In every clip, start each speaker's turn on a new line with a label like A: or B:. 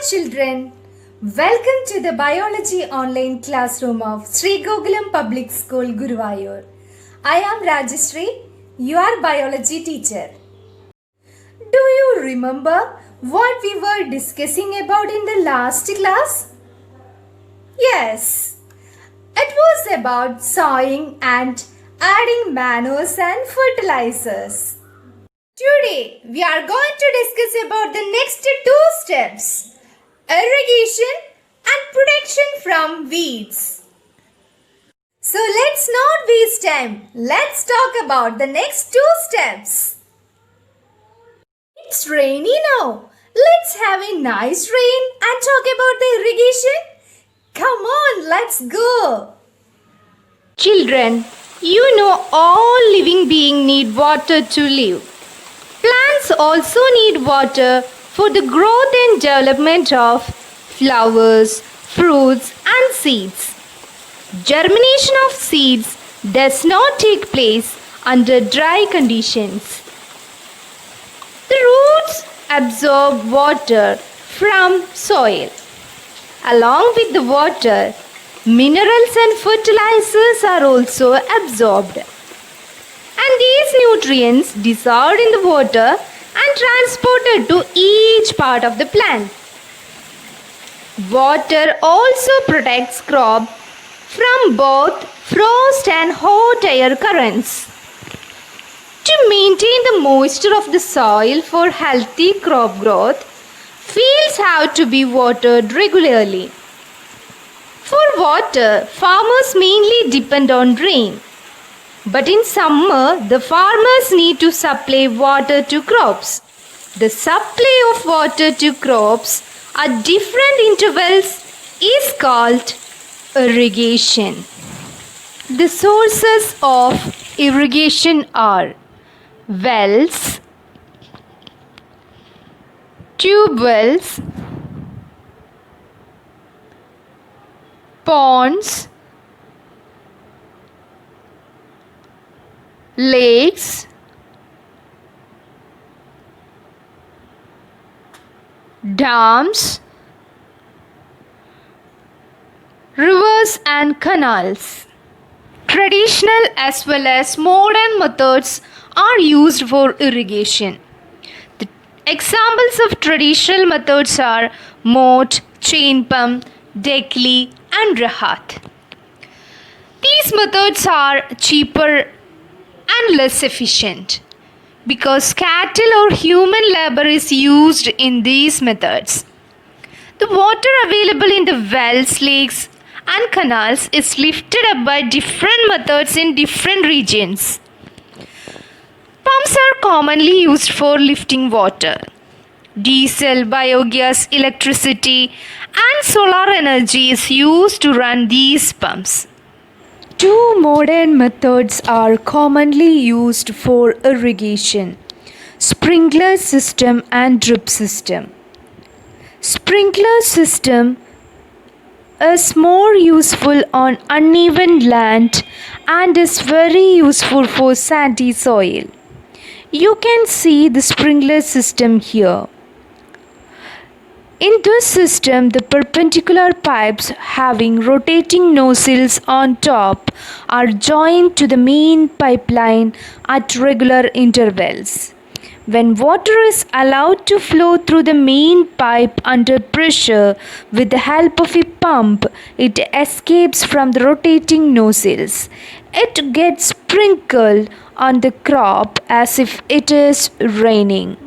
A: children, welcome to the biology online classroom of Sri Gokulam Public School, Guruvayur. I am Rajeshri, your biology teacher. Do you remember what we were discussing about in the last class? Yes, it was about sowing and adding manures and fertilizers. Today, we are going to discuss about the next two steps, irrigation and protection from weeds. So let's not waste time. Let's talk about the next two steps. It's rainy now. Let's have a nice rain and talk about the irrigation. Come on, let's go.
B: Children, you know all living beings need water to live. Plants also need water for the growth and development of flowers, fruits and seeds. Germination of seeds does not take place under dry conditions. The roots absorb water from soil. Along with the water, minerals and fertilizers are also absorbed. And these nutrients dissolved in the water and transported to each part of the plant. Water also protects crop from both frost and hot air currents. To maintain the moisture of the soil for healthy crop growth, fields have to be watered regularly. For water, farmers mainly depend on rain. But in summer, the farmers need to supply water to crops. The supply of water to crops at different intervals is called irrigation. The sources of irrigation are wells, tube wells, ponds, lakes, dams, rivers and canals. Traditional as well as modern methods are used for irrigation. The examples of traditional methods are moat, chain pump, Dekli and Rahat. These methods are cheaper and less efficient because cattle or human labor is used in these methods. The water available in the wells, lakes and canals is lifted up by different methods in different regions. Pumps are commonly used for lifting water. Diesel, biogas, electricity and solar energy is used to run these pumps. Two modern methods are commonly used for irrigation: sprinkler system and drip system. Sprinkler system is more useful on uneven land and is very useful for sandy soil. You can see the sprinkler system here. In this system, the perpendicular pipes having rotating nozzles on top are joined to the main pipeline at regular intervals. When water is allowed to flow through the main pipe under pressure with the help of a pump, it escapes from the rotating nozzles. It gets sprinkled on the crop as if it is raining.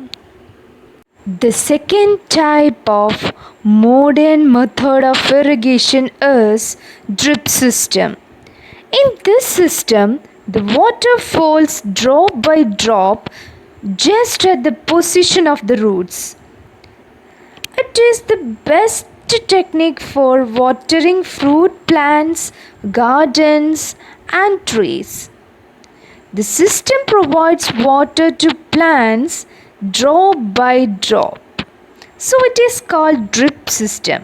B: The second type of modern method of irrigation is drip system. In this system, the water falls drop by drop just at the position of the roots. It is the best technique for watering fruit plants, gardens and trees. The system provides water to plants drop by drop. So it is called drip system.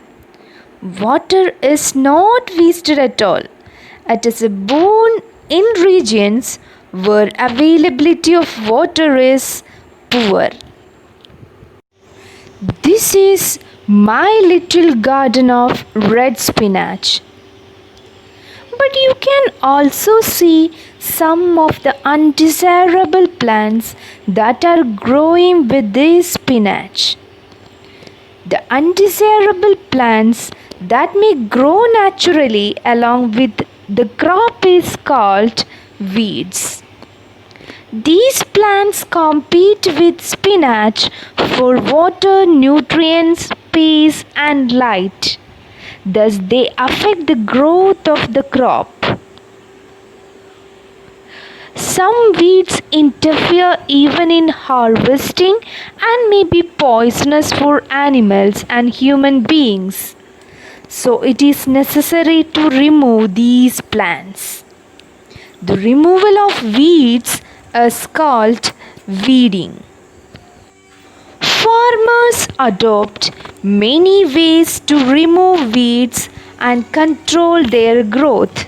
B: Water is not wasted at all. It is a boon in regions where availability of water is poor. This is My little garden of red spinach. But you can also see some of the undesirable plants that are growing with this spinach. The undesirable plants that may grow naturally along with the crop is called weeds. These plants compete with spinach for water, nutrients, space, and light. Thus, they affect the growth of the crop. Some weeds interfere even in harvesting and may be poisonous for animals and human beings. So, it is necessary to remove these plants. The removal of weeds is called weeding. Farmers adopt many ways to remove weeds and control their growth.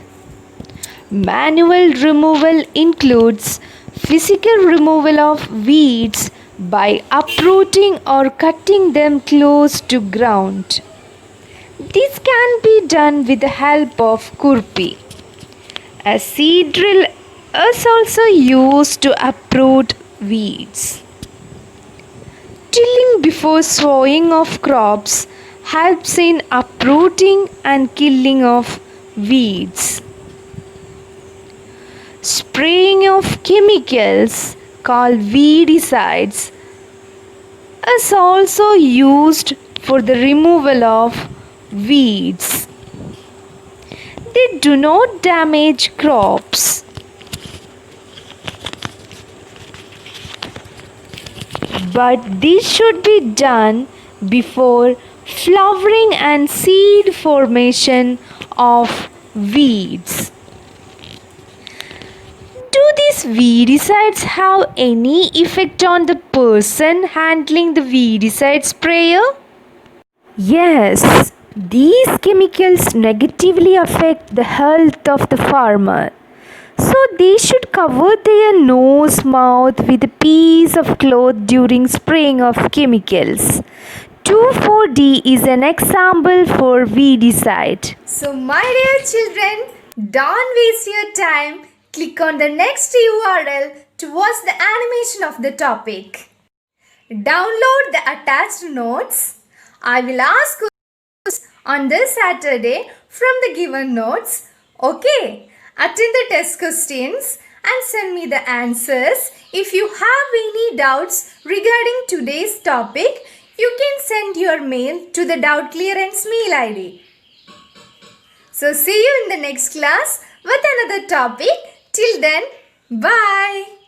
B: Manual removal includes physical removal of weeds by uprooting or cutting them close to ground. This can be done with the help of kurpi. A seed drill is also used to uproot weeds. Tilling before sowing of crops helps in uprooting and killing of weeds. Spraying of chemicals called weedicides is also used for the removal of weeds. They do not damage crops. But this should be done before flowering and seed formation of weeds. Do these weedicides have any effect on the person handling the weedicide sprayer? Yes, these chemicals negatively affect the health of the farmer. So they should cover their nose, mouth with a piece of cloth during spraying of chemicals. 2,4-D is an example for weedicide.
A: So my dear children, don't waste your time. Click on the next URL to watch the animation of the topic. Download the attached notes. I will ask questions on this Saturday from the given notes. Okay, attend the test questions and send me the answers. If you have any doubts regarding today's topic, you can send your mail to the doubt clearance mail ID. So see you in the next class with another topic. Till then, bye.